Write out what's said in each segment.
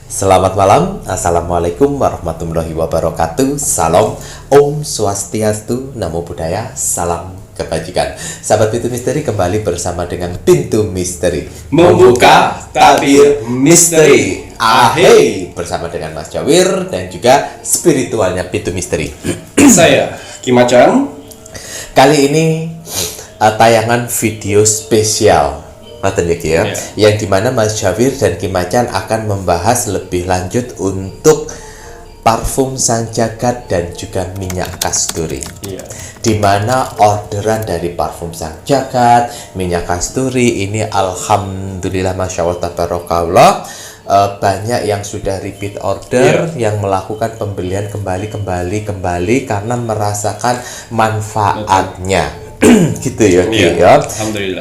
Selamat malam, Assalamualaikum warahmatullahi wabarakatuh. Salam, Om Swastiastu, Namo Buddhaya, salam kebajikan. Sahabat Pintu Misteri, kembali bersama dengan Pintu Misteri Membuka tabir misteri. Ahey, bersama dengan Mas Jawir dan juga spiritualnya Pintu Misteri. Saya Kimacan. Kali ini tayangan video spesial yang dimana Mas Jawir dan Kimacan akan membahas lebih lanjut untuk parfum Sang Jagat dan juga minyak kasturi. Dimana orderan dari parfum Sang Jagat, minyak kasturi ini alhamdulillah masya Allah tabarakallah, banyak yang sudah repeat order, yang melakukan pembelian kembali karena merasakan manfaatnya. Gitu ya, ya.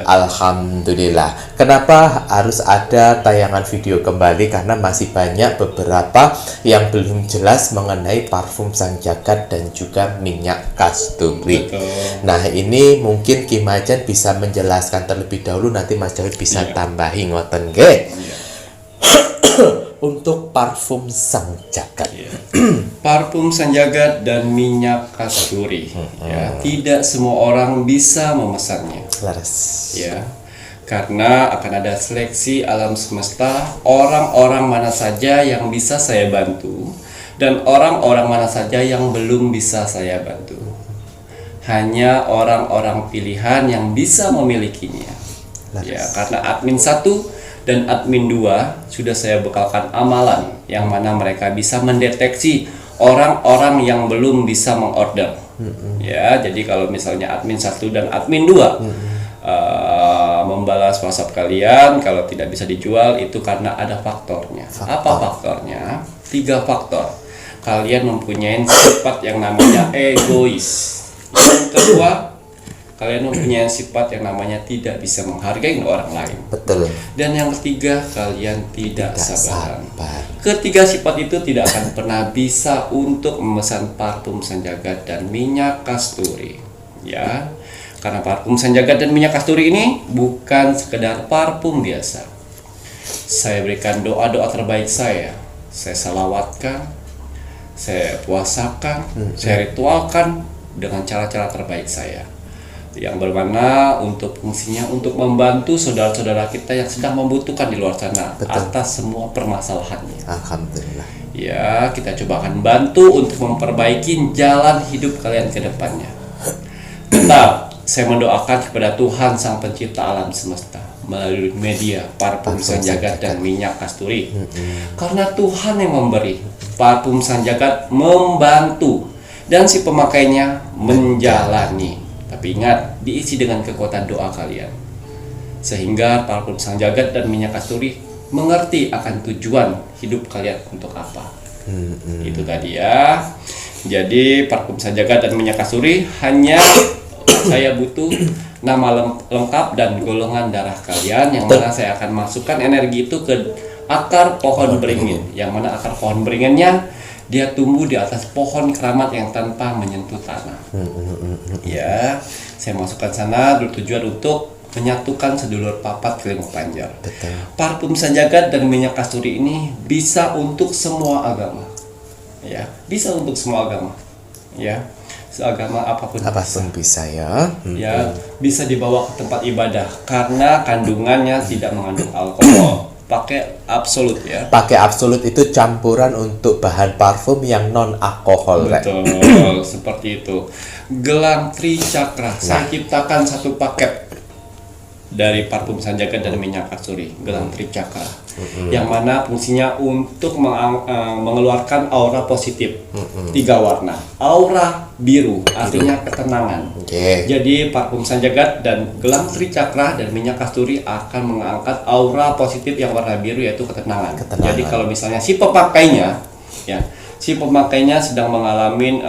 Alhamdulillah. Kenapa harus ada tayangan video kembali? Karena masih banyak beberapa yang belum jelas mengenai parfum Sang Jagat dan juga minyak kasturi. Nah, ini mungkin Kimacan bisa menjelaskan terlebih dahulu, nanti Mas Jawir bisa tambahi ngoten nggih. Untuk parfum Sang Jagat. Parfum Sang Jagat dan minyak kasturi. Tidak semua orang bisa memesannya. Karena akan ada seleksi alam semesta, orang-orang mana saja yang bisa saya bantu dan orang-orang mana saja yang belum bisa saya bantu. Hanya orang-orang pilihan yang bisa memilikinya. Karena admin 1 dan admin 2 sudah saya bekalkan amalan yang mana mereka bisa mendeteksi orang-orang yang belum bisa mengorder. Jadi kalau misalnya admin 1 dan admin 2 membalas WhatsApp kalian kalau tidak bisa dijual, itu karena ada faktornya. Apa faktornya? 3 faktor. Kalian mempunyai sifat yang namanya egois. Yang kedua, kalian mempunyai sifat yang namanya tidak bisa menghargai orang lain. Betul. Dan yang ketiga, kalian tidak sabar. Ketiga sifat itu tidak akan pernah bisa untuk memesan parfum Sang Jagat dan minyak kasturi. Karena parfum Sang Jagat dan minyak kasturi ini bukan sekedar parfum biasa. Saya berikan doa-doa terbaik saya salawatkan, saya puasakan, saya ritualkan dengan cara-cara terbaik saya, yang bermana untuk fungsinya untuk membantu saudara-saudara kita yang sedang membutuhkan di luar sana. Atas semua permasalahannya. Alhamdulillah. Kita coba akan bantu untuk memperbaiki jalan hidup kalian ke depannya. Tetap saya mendoakan kepada Tuhan Sang Pencipta alam semesta melalui media parfum Sang Jagat dan minyak kasturi. Karena Tuhan yang memberi, parfum Sang Jagat membantu dan si pemakainya menjalani. Tapi ingat, diisi dengan kekuatan doa kalian, sehingga parfum Sang Jagat dan minyak kasturi mengerti akan tujuan hidup kalian untuk apa. Itu tadi ya. Jadi parfum Sang Jagat dan minyak kasturi hanya saya butuh nama lengkap dan golongan darah kalian, yang mana saya akan masukkan energi itu ke akar pohon beringin, yang mana akar pohon beringinnya dia tumbuh di atas pohon keramat yang tanpa menyentuh tanah. Saya masukkan sana bertujuan untuk menyatukan sedulur papat kelimuk panjar. Parfum Sang Jagat dan minyak kasturi ini bisa untuk semua agama. Bisa untuk semua agama. Seagama apapun bisa bisa dibawa ke tempat ibadah karena kandungannya tidak mengandung alkohol. Pakai absolut Pakai absolut itu campuran untuk bahan parfum yang non alkohol. Betul, seperti itu. Gelang Tricakra. Saya ciptakan satu paket dari parfum Sang Jagat dan minyak kasturi, gelang Tricakra. Yang mana fungsinya untuk mengeluarkan aura positif. 3 warna. Aura biru artinya ketenangan. Jadi parfum Sang Jagat dan gelang Tricakra dan minyak kasturi akan mengangkat aura positif yang warna biru, yaitu ketenangan. Jadi kalau misalnya si pemakainya sedang mengalami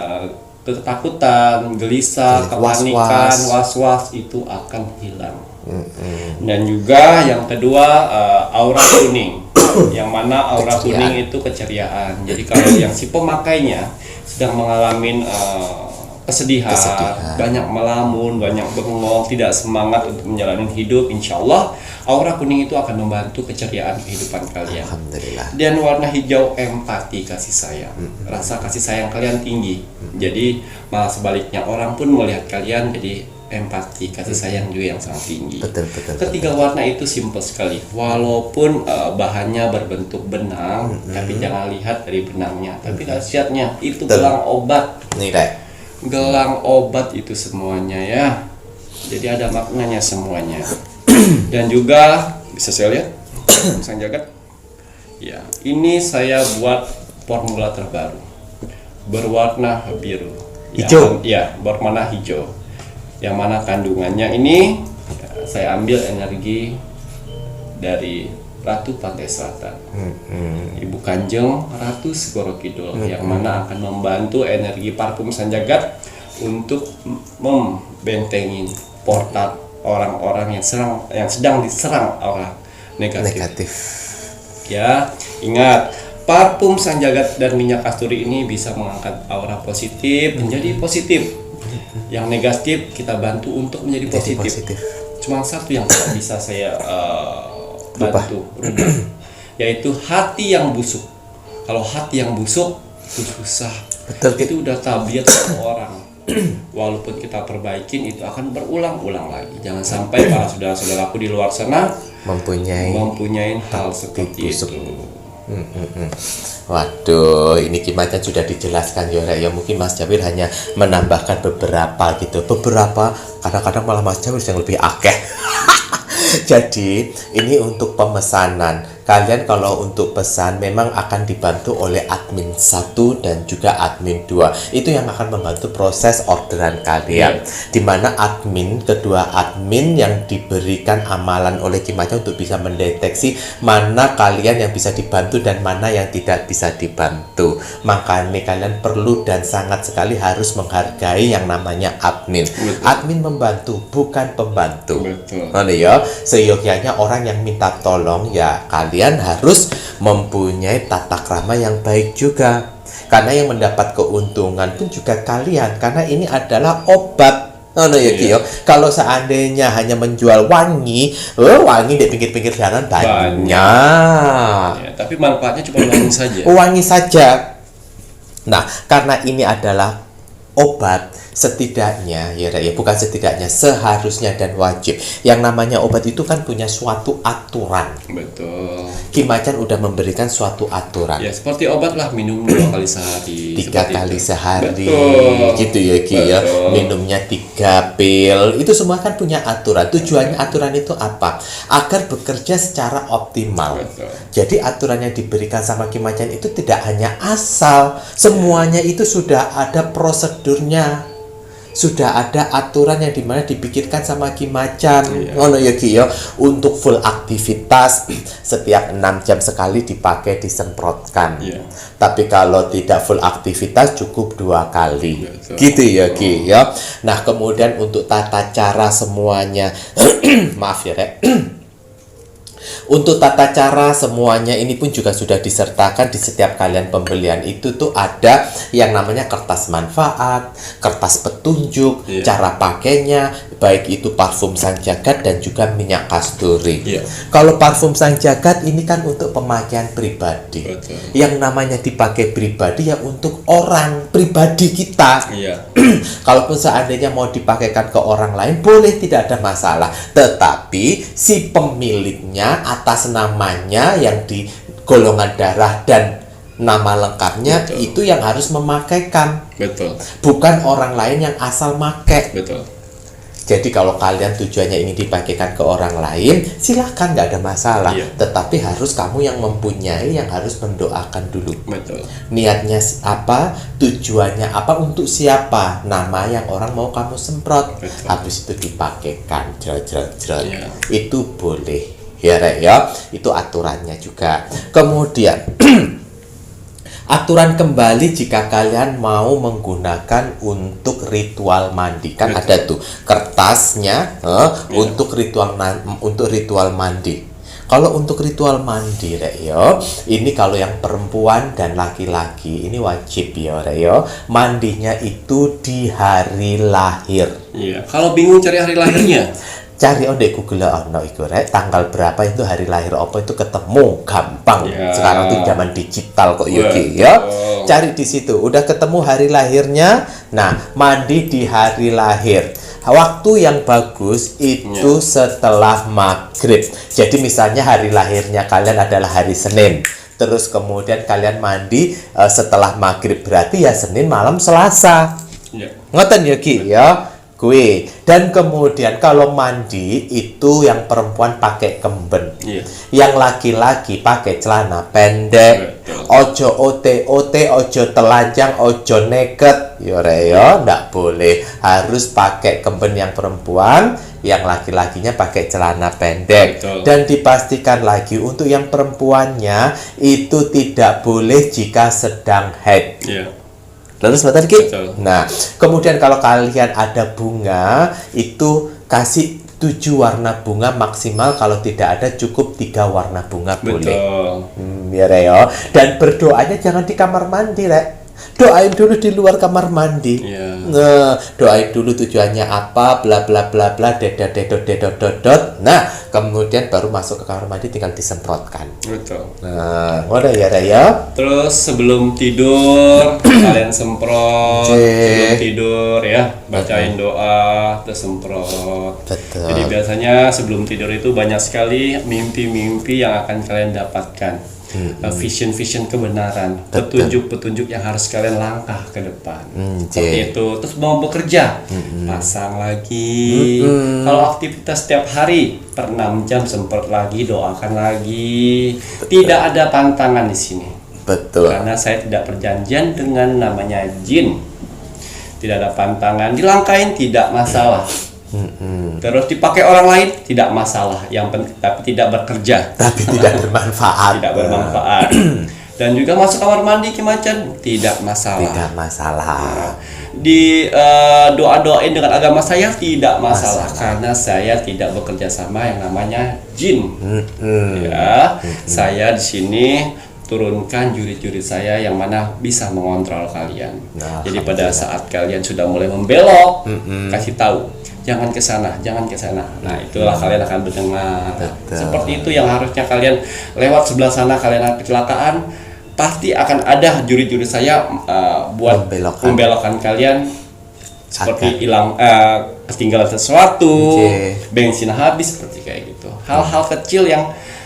ketakutan, gelisah, kepanikan, was-was, itu akan hilang. Dan juga yang kedua, aura kuning, yang mana aura kuning itu keceriaan. Jadi kalau yang si pemakainya sedang mengalami kesedihan, banyak melamun, banyak bengong, tidak semangat untuk menjalani hidup, insya Allah aura kuning itu akan membantu keceriaan kehidupan kalian. Alhamdulillah. Dan warna hijau empati, kasih sayang, rasa kasih sayang kalian tinggi. Jadi malah sebaliknya orang pun melihat kalian jadi empati, kasih sayang juga yang sangat tinggi. Betul. Ketiga warna itu simpel sekali, walaupun bahannya berbentuk benang, tapi jangan lihat dari benangnya, tapi khasiatnya itu gelang obat. Nih, Rek. Gelang obat itu semuanya ya. Jadi ada maknanya semuanya. Dan juga bisa saya lihat sang jagat. Ya, ini saya buat formula terbaru. Berwarna biru. Hijau. Ya, berwarna hijau. Yang mana kandungannya ini saya ambil energi dari Ratu Pantai Selatan, Ibu Kanjeng Ratu Segoro Kidul, yang mana akan membantu energi parfum Sanjagat untuk membentengi portal orang-orang yang sedang diserang aura negatif. Ya, ingat, parfum Sanjagat dan minyak kasturi ini bisa mengangkat aura positif menjadi positif. Yang negatif kita bantu untuk menjadi positif. Cuma satu yang tidak bisa saya bantu rubah, yaitu hati yang busuk. Kalau hati yang busuk itu susah. Betul. Itu udah tabiat orang. Walaupun kita perbaikin, itu akan berulang-ulang lagi. Jangan sampai para saudara-saudaraku di luar sana mempunyai hal seperti itu. Waduh, ini Kimacan sudah dijelaskan ya, Rek. Ya mungkin Mas Jawir hanya menambahkan beberapa gitu. Beberapa kadang-kadang malah Mas Jawir yang lebih akeh. Jadi ini untuk pemesanan. Kalian kalau untuk pesan memang akan dibantu oleh admin 1 dan juga admin 2. Itu yang akan membantu proses orderan kalian. Dimana kedua admin yang diberikan amalan oleh Kimacan untuk bisa mendeteksi mana kalian yang bisa dibantu dan mana yang tidak bisa dibantu. Makanya kalian perlu dan sangat sekali harus menghargai yang namanya admin. Admin membantu, bukan pembantu. Ya, seyogyanya orang yang minta tolong ya kalian harus mempunyai tata krama yang baik juga, karena yang mendapat keuntungan pun juga kalian, karena ini adalah obat. Kalau seandainya hanya menjual wangi di pinggir-pinggir jalan banyak. Ya, tapi manfaatnya cuma wangi saja. Wangi saja. Nah, karena ini adalah obat, setidaknya bukan setidaknya, seharusnya dan wajib. Yang namanya obat itu kan punya suatu aturan. Betul. Kimacan udah memberikan suatu aturan. Ya, seperti obat lah, minum 2 kali sehari. 3 kali sehari. Betul. Gitu ya Ki ya. Minumnya 3 pil. Itu semua kan punya aturan. Tujuannya aturan itu apa? Agar bekerja secara optimal. Betul. Jadi aturan yang diberikan sama Kimacan itu tidak hanya asal. Semuanya itu sudah ada prosedurnya. Sudah ada aturan yang dimana dipikirkan sama Kimacan. Ngono ya Ki ya. Untuk full aktivitas setiap 6 jam sekali dipakai disemprotkan. Tapi kalau tidak full aktivitas cukup 2 kali. Gitu ya Ki ya. Nah, kemudian untuk tata cara semuanya maaf ya Rek. Untuk tata cara semuanya ini pun juga sudah disertakan di setiap kalian pembelian. Itu tuh ada yang namanya kertas manfaat, kertas petunjuk, cara pakainya, baik itu parfum Sang Jagat dan juga minyak kasturi. Kalau parfum Sang Jagat ini kan untuk pemakaian pribadi. Yang namanya dipakai pribadi ya untuk orang pribadi kita. Kalaupun seandainya mau dipakaikan ke orang lain boleh, tidak ada masalah. Tetapi si pemiliknya atas namanya yang di golongan darah dan nama lengkapnya itu yang harus memakaikan. Bukan orang lain yang asal make. Jadi kalau kalian tujuannya ini dipakaikan ke orang lain, silahkan, nggak ada masalah. Tetapi harus kamu yang mempunyai, yang harus mendoakan dulu. Niatnya apa, tujuannya apa, untuk siapa, nama yang orang mau kamu semprot. Habis itu dipakaikan, itu boleh. Ya Rek ya, itu aturannya juga. Kemudian aturan kembali jika kalian mau menggunakan untuk ritual mandi, kan ada tuh kertasnya untuk ritual mandi. Kalau untuk ritual mandi rek yo, ini kalau yang perempuan dan laki-laki ini wajib ya rek yo, mandinya itu di hari lahir. Iya. Kalau bingung cari hari lahirnya, Cari di Google ono iku rek, tanggal berapa itu hari lahir apa itu ketemu gampang. Ya. Sekarang tuh zaman digital kok Yogi Betul. ya. Cari di situ, udah ketemu hari lahirnya. Nah, mandi di hari lahir. Waktu yang bagus itu setelah maghrib. Jadi misalnya hari lahirnya kalian adalah hari Senin. Terus kemudian kalian mandi setelah maghrib, berarti ya Senin malam Selasa. Iya. Ngoten Yogi ya. Gue dan kemudian kalau mandi itu yang perempuan pakai kemben, Iya. yang laki-laki pakai celana pendek. Betul. Ojo ote, ojo telanjang, ojo neket. Yo reo, ndak boleh. Harus pakai kemben yang perempuan, yang laki-lakinya pakai celana pendek. Betul. Dan dipastikan lagi untuk yang perempuannya itu tidak boleh jika sedang haid. Iya. Lalu sebentar Ki. Betul. Nah, kemudian kalau kalian ada bunga, itu kasih 7 warna bunga maksimal. Kalau tidak ada cukup 3 warna bunga boleh. Betul. Ya Reo. Dan berdoanya jangan di kamar mandi, Rek. Doain dulu di luar kamar mandi. Iya. Doain dulu tujuannya apa, bla bla bla bla, dot. Nah, kemudian baru masuk ke kamar mandi tinggal disemprotkan. Betul. Nah, udah ya Reo. Terus sebelum tidur kalian semprot, Oke. sebelum tidur ya bacain doa, terus semprot. Betul. Jadi biasanya sebelum tidur itu banyak sekali mimpi-mimpi yang akan kalian dapatkan. Vision-vision kebenaran, petunjuk-petunjuk yang harus kalian langkah ke depan. Seperti itu. Terus mau bekerja, pasang lagi. Kalau aktivitas setiap hari per 6 jam semprot lagi, doakan lagi. Tidak ada pantangan di sini. Betul. Karena saya tidak perjanjian dengan namanya jin. Tidak ada pantangan, dilangkain tidak masalah. Terus dipakai orang lain tidak masalah, yang penting tapi tidak bekerja, Tapi tidak bermanfaat. tidak bermanfaat. Dan juga masuk kamar mandi Kimacan tidak masalah. Tidak masalah. Di doa-doain dengan agama saya tidak masalah, karena saya tidak bekerja sama yang namanya jin. Ya, saya di sini turunkan jurid-jurid saya yang mana bisa mengontrol kalian. Nah, Jadi pada saat kalian sudah mulai membelok, kasih tahu, jangan ke sana, jangan ke sana. Nah, itulah kalian akan mendengar. Betul. Seperti itu yang harusnya kalian lewat sebelah sana kalian ada kecelakaan, pasti akan ada jurid-jurid saya buat membelokkan kalian. Seperti hilang ketinggalan sesuatu, bensin habis, seperti kayak gitu. Hal-hal kecil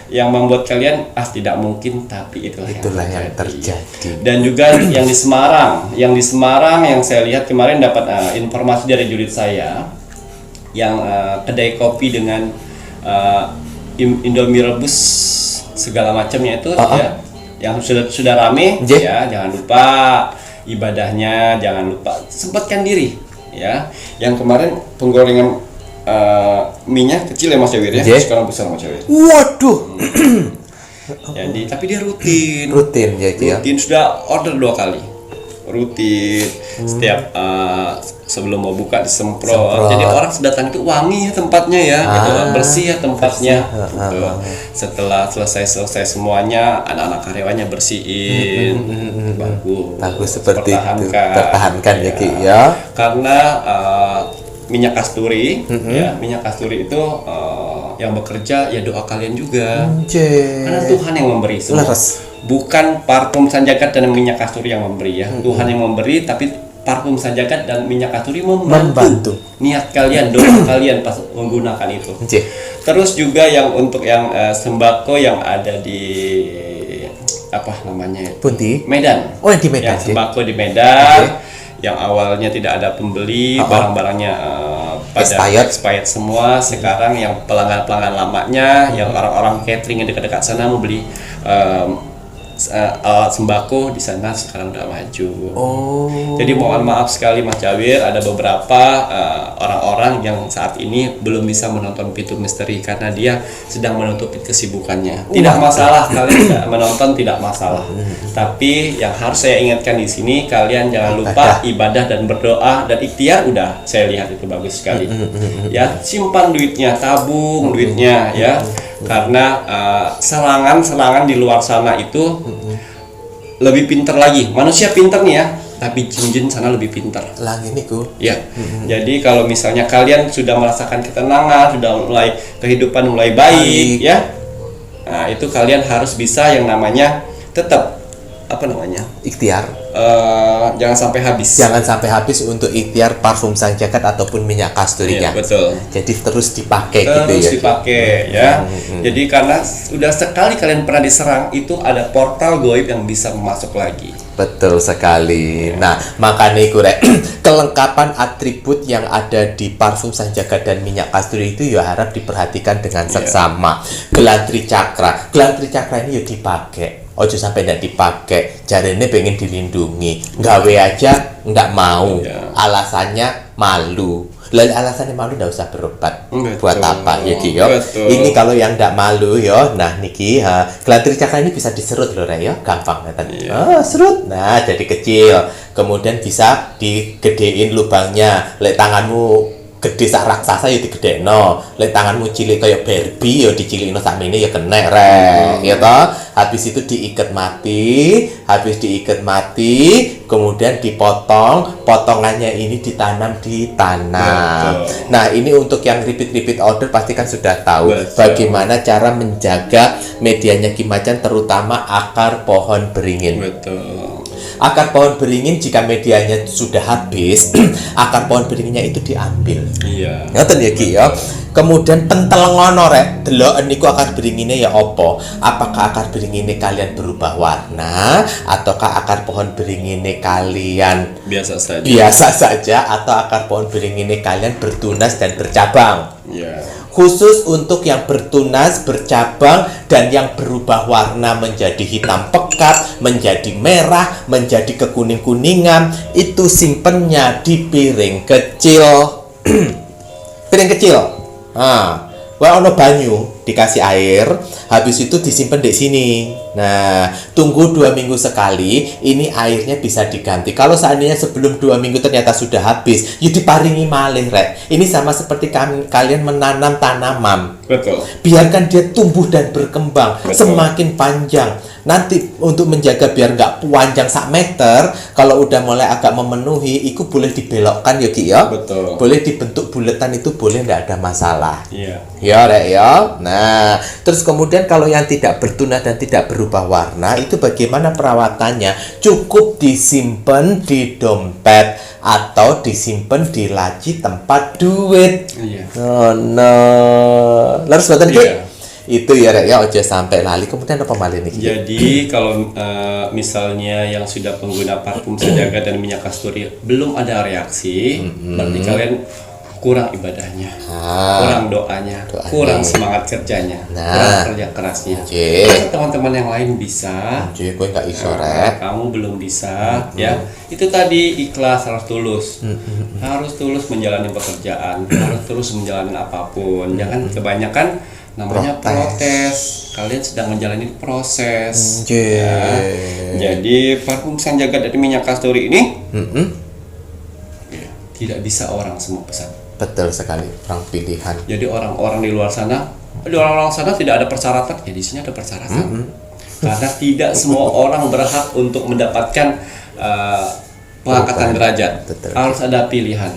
yang membuat kalian tidak mungkin, tapi itulah yang terjadi. Dan juga yang di Semarang yang saya lihat kemarin dapat informasi dari jurid saya yang kedai kopi dengan Indomie rebus segala macamnya itu ya, yang sudah rame ya, jangan lupa ibadahnya, jangan lupa sempatkan diri ya. Yang kemarin penggorengan minyak kecil ya Mas Jawir ya, sekarang besar Mas Jawir. Waduh. Jadi tapi dia rutin ya Ki ya. rutin sudah order 2 kali rutin. Setiap sebelum mau buka disemprot. Jadi orang datang itu wangi ya tempatnya ya, gitu, bersih ya tempatnya. Gitu. Setelah selesai semuanya, anak-anak karyawannya bersihin. Bagus seperti itu. Pertahankan ya Ki ya. Karena minyak kasturi ya, minyak kasturi itu yang bekerja ya doa kalian juga. Karena Tuhan yang memberi semua. Bukan parfum Sanjagat dan minyak kasturi yang memberi ya. Tuhan yang memberi, tapi parfum Sanjagat dan minyak kasturi membantu niat kalian, doa kalian pas menggunakan itu. Terus juga yang untuk yang sembako yang ada di apa namanya? Pundi? Medan. Oh, yang di Medan. Yang sembako di Medan. Yang awalnya tidak ada pembeli, barang-barangnya pada expired semua. Sekarang yang pelanggan-pelanggan lamanya, yang orang-orang catering yang dekat-dekat sana mau beli alat sembako di sana sekarang udah maju. Jadi mohon maaf sekali Mas Jawir, ada beberapa orang-orang yang saat ini belum bisa menonton Pintu Misteri karena dia sedang menutupi kesibukannya. Tidak masalah kalian tidak menonton, tidak masalah. Tapi yang harus saya ingatkan di sini, kalian jangan lupa ibadah dan berdoa dan ikhtiar. Udah saya lihat itu bagus sekali. Ya, simpan duitnya, tabung duitnya ya. Karena serangan di luar sana itu lebih pintar lagi. Manusia pintar nih ya, tapi jin-jin sana lebih pintar. Langit niku. Ya. Jadi kalau misalnya kalian sudah merasakan ketenangan, sudah mulai kehidupan mulai baik, ya. Nah, itu kalian harus bisa yang namanya tetap Ikhtiar. Jangan sampai habis. Jangan sampai habis untuk ikhtiar parfum sang jagat ataupun minyak kasturinya. Iya, betul. Jadi terus dipakai gitu ya. Terus dipakai ya. Jadi karena sudah sekali kalian pernah diserang, itu ada portal goib yang bisa masuk lagi. Betul sekali. Nah, makanya kurek kelengkapan atribut yang ada di parfum sang jagat dan minyak kasturi itu ya harap diperhatikan dengan seksama. Gelantri cakra ini ya dipakai. Ojo sampai ndak dipakai. Jarene pengen dilindungi. Gawe aja ndak mau. Alasannya malu. Lalu alasannya malu ndak usah berobat. Buat apa ya Ki yo? Ini kalau yang ndak malu yo. Nah niki gelantri cakra ini bisa diserut loh Rek yo. Gampang ngeten. Serut. Nah, jadi kecil. Kemudian bisa digedein lubangnya. Lek tanganmu gede sak raksasa ya digedekno. Lek tanganmu cilik kaya Barbie ya dicilikno sakmene ya kenek Rek. Ya toh? Habis itu diikat mati, kemudian dipotong, potongannya ini ditanam di tanah. Nah, ini untuk yang repeat order pasti kan sudah tahu bagaimana cara menjaga medianya Ki Macan, terutama akar pohon beringin. Akar pohon beringin jika medianya sudah habis, akar pohon beringinnya itu diambil. Iya. Ngoten ya Ki ya. Kemudian pentelengono Rek, delok niku akar beringine ya apa? Apakah akar beringine kalian berubah warna ataukah akar pohon beringine kalian biasa saja atau akar pohon beringine kalian bertunas dan bercabang? Iya. Khusus untuk yang bertunas, bercabang, dan yang berubah warna menjadi hitam pekat, menjadi merah, menjadi kekuning-kuningan, itu simpennya di piring kecil. Piring kecil. Ono banyu, dikasih air, habis itu disimpan di sini. Nah, tunggu 2 minggu sekali, ini airnya bisa diganti. Kalau seandainya sebelum 2 minggu ternyata sudah habis, ya diparingi malih Rek. Ini sama seperti kalian menanam tanaman. Betul. Biarkan dia tumbuh dan berkembang semakin panjang. Nanti untuk menjaga biar nggak panjang 1 meter, kalau udah mulai agak memenuhi, itu boleh dibelokkan ya Ki ya. Betul. Boleh dibentuk buletan, itu boleh, nggak ada masalah. Iya. Ya Rek ya. Nah, terus kemudian kalau yang tidak bertunas dan tidak berubah warna, itu bagaimana perawatannya? Cukup disimpan di dompet atau disimpan di laci tempat duit. Iya. Oh no. Lalu sebentar itu ya Rek ya, ojo sampai lali. Kemudian apa malih nih? Jadi kalau misalnya yang sudah pengguna parfum sejagat dan minyak kasturi belum ada reaksi, berarti kalian kurang ibadahnya, kurang doanya, kurang semangat kerjanya, kurang kerja kerasnya. Teman-teman yang lain bisa, gue nggak iso Rek. Kamu belum bisa, ya. Itu tadi ikhlas, harus tulus, harus tulus menjalani pekerjaan, harus tulus menjalani apapun. Jangan kebanyakan namanya protes. Kalian sedang menjalani proses. Ya. Jadi parfum sang jagat dari minyak kasturi ini tidak bisa orang semua pesan. Betul sekali, orang pilihan. Jadi orang-orang di luar sana, tidak ada persyaratan. Ya di sini ada persyaratan. Karena tidak semua orang berhak untuk mendapatkan pengangkatan derajat. Harus ada pilihan.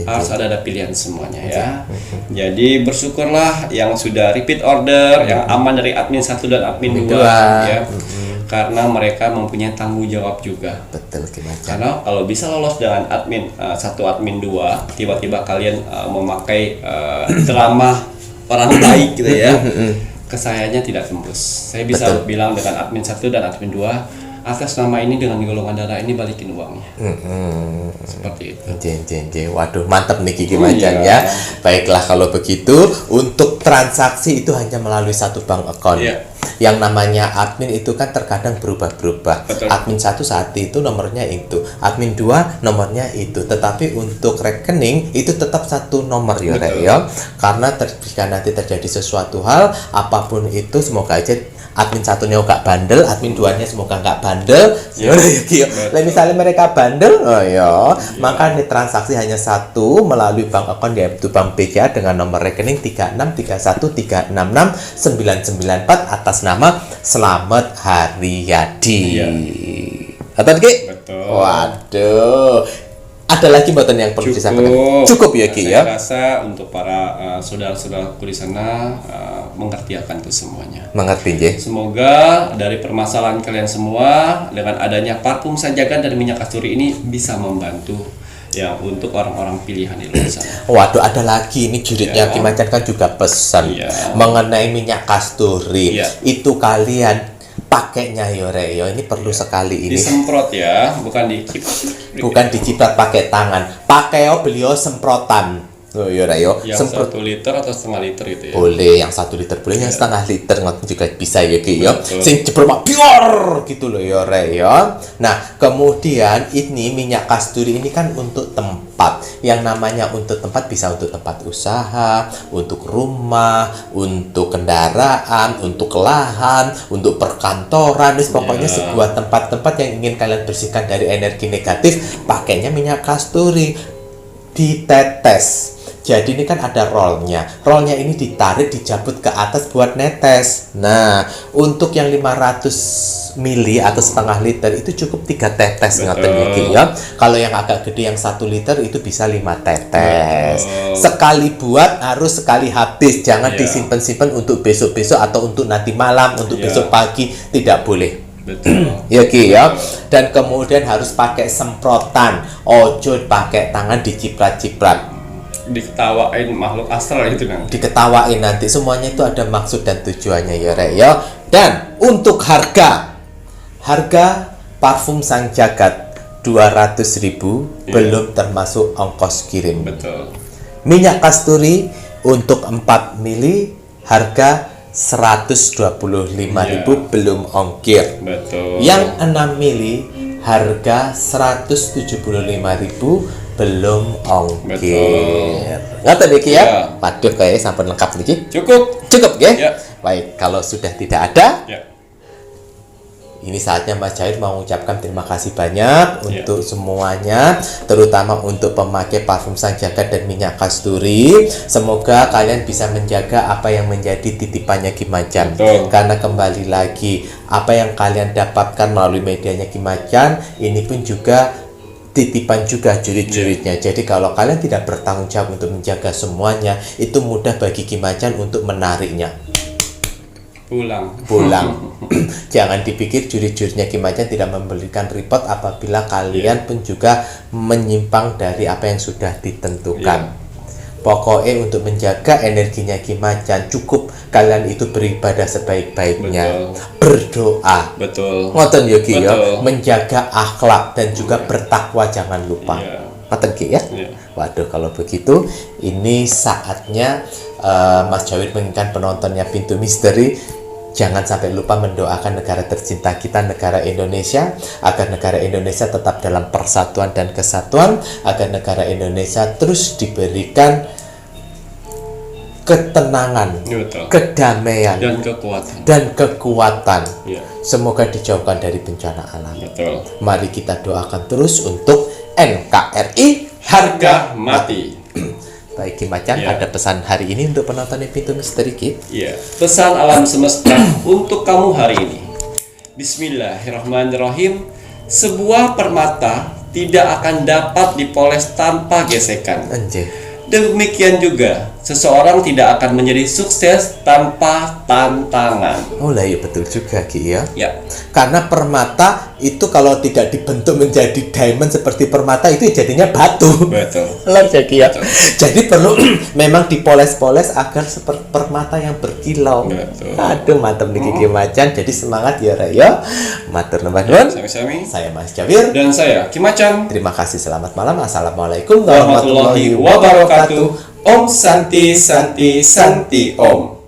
Harus ada pilihan semuanya ya. Jadi bersyukurlah yang sudah repeat order, yang aman dari admin 1 dan admin 2 ya. Karena mereka mempunyai tanggung jawab juga. Betul, gimana? Karena kalau bisa lolos dengan admin 1, admin 2, tiba-tiba kalian memakai drama orang baik gitu ya. Kesayanya tidak tembus. Saya bisa bilang dengan admin 1 dan admin 2, atas nama ini dengan golongan darah ini balikin uangnya. Seperti itu. Waduh, mantap nih Ki Macan ya. Baiklah kalau begitu, untuk transaksi itu hanya melalui 1 bank account. Yang namanya admin itu kan terkadang berubah-berubah. Admin 1 saat itu nomornya itu, admin 2 nomornya itu. Tetapi untuk rekening itu tetap 1 nomor ya. Karena jika nanti terjadi sesuatu hal apapun itu, semoga aja admin satunya gak bandel, admin duanya semoga gak bandel. Iya. Lah misalnya mereka bandel, oh ya, maka nih transaksi hanya satu melalui bank account yaitu Bank BCA dengan nomor rekening 3631366994 atas nama Slamet Haryadi. Iya. Betul Ki? Betul. Waduh. Ada lagi mboten yang perlu disampaikan? Cukup ya Ki ya. Saya rasa untuk para saudara-saudaraku di sana mengerti akan itu semuanya. Mengerti nggih. Semoga dari permasalahan kalian semua dengan adanya parfum Sanjagan dan minyak kasturi ini bisa membantu ya untuk orang-orang pilihan di luar sana. Waduh, ada lagi ini juritnya Ya. Ki Macan kan juga pesan Iya. mengenai minyak kasturi. Iya. Itu kalian pakainya yo Rek, yo ini perlu sekali ini. Disemprot ya, bukan diciprat. Bukan diciprat pakai tangan, pakai beliau semprotan. Oh iya Rek yo, Yang 1 liter atau setengah liter itu ya. boleh yang 1 liter, boleh yang setengah liter ngoten juga bisa ya Ki ya. Betul. Sing jebrol mak bior gitu loh ya Rek ya. Nah, kemudian ini minyak kasturi ini kan untuk tempat. Yang namanya untuk tempat bisa untuk tempat usaha, untuk rumah, untuk kendaraan, untuk lahan, untuk perkantoran, pokoknya sebuah tempat-tempat yang ingin kalian bersihkan dari energi negatif, pakainya minyak kasturi. Ditetes. Jadi ini kan ada rollnya. Rollnya ini ditarik, dijabut ke atas buat netes. Nah, untuk yang 500 mili atau setengah liter itu cukup 3 tetes ngoten iki ya. Kalau yang agak gede yang 1 liter itu bisa 5 tetes. Sekali buat harus sekali habis. Jangan disimpan-simpan untuk besok-besok atau untuk nanti malam, untuk besok pagi, tidak boleh. Betul. Ya Ki ya. Dan kemudian harus pakai semprotan. Ojo pakai tangan diciprat-ciprat. Diketawain makhluk astral itu nanti. Diketawain nanti, semuanya itu ada maksud dan tujuannya ya Rek ya. Dan untuk harga parfum Sang Jagat 200.000 belum termasuk ongkos kirim. Betul. Minyak kasturi untuk 4 mili harga 125.000 belum ongkir. Betul. Yang 6 mili harga 175.000 belum ongkir. Ngoten iki ya. Ya. Waduh kayak sampun lengkap niki. Cukup. Cukup nggih? Ya. Baik, kalau sudah tidak ada, Ya. ini saatnya Mas Jahir mengucapkan terima kasih banyak untuk semuanya, terutama untuk pemakai parfum Sang Jagat dan minyak kasturi. Semoga kalian bisa menjaga apa yang menjadi titipannya Ki Macan. Betul. Karena kembali lagi, apa yang kalian dapatkan melalui medianya Ki Macan, ini pun juga titipan juga jurit-juritnya. Jadi kalau kalian tidak bertanggung jawab untuk menjaga semuanya, itu mudah bagi Ki Macan untuk menariknya pulang. Jangan dipikir jurit-juritnya Ki Macan tidak memberikan report apabila kalian pun juga menyimpang dari apa yang sudah ditentukan. Pokoknya untuk menjaga energinya Ki Macan, cukup kalian itu beribadah sebaik-baiknya. Berdoa. Betul. Ngoten ya Ki ya, Betul. menjaga akhlak dan juga bertakwa jangan lupa. Iya. Ngoten Ki ya. Iya. Waduh, kalau begitu ini saatnya Mas Jawir mengingatkan penontonnya Pintu Misteri, jangan sampai lupa mendoakan negara tercinta kita, negara Indonesia, agar negara Indonesia tetap dalam persatuan dan kesatuan, agar negara Indonesia terus diberikan ketenangan, Betul. kedamaian, dan kekuatan. Ya. Semoga dijauhkan dari bencana alam. Betul. Mari kita doakan terus untuk NKRI Harga mati. Baik Ki Macan, Ya. ada pesan hari ini untuk penonton Pintu Misteri Ki? Iya, pesan alam semesta untuk kamu hari ini. Bismillahirrahmanirrahim. Sebuah permata tidak akan dapat dipoles tanpa gesekan. Anjir. Demikian juga, seseorang tidak akan menjadi sukses tanpa tantangan. Oh lah ya betul juga Ki ya. Ya, Karena permata itu kalau tidak dibentuk menjadi diamond seperti permata itu jadinya batu. betul. Benar ya Ki ya. Betul. Jadi perlu memang dipoles-poles agar seperti permata yang berkilau. Betul. Aduh mantap nih Ki Macan. Jadi semangat ya Rek ya. Matur nuwun. Sami-sami. Saya Mas Jawir. Dan saya Ki Macan. Terima kasih, selamat malam. Assalamualaikum Warahmatullahi wabarakatuh. Om Santi Santi Santi Om.